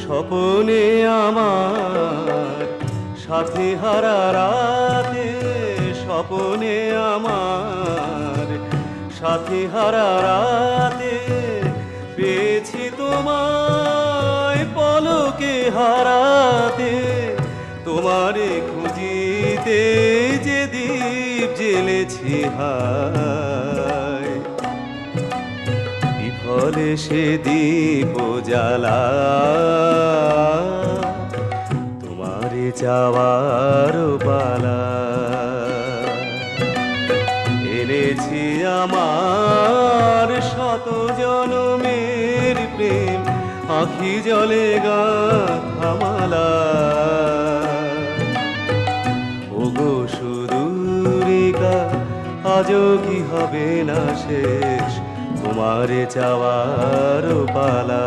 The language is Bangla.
স্বপনে আমার সাথী হারা রাতে, স্বপনে আমার সাথী হারা রাতে পেয়েছি তোমায় পলকে হারাতে। তোমারে খুঁজিতে যে দীপ জ্বেলেছি হায়, বিফলে সে দীপ জ্বালা তোমারে চাওয়ার পালা। এনেছি আমার শত জনমের প্রেম, আখি জলে গাঁথা মালা। ওগো সুদূরিকা, আজও কি হবে না শেষ তোমারে চাওয়ার পালা।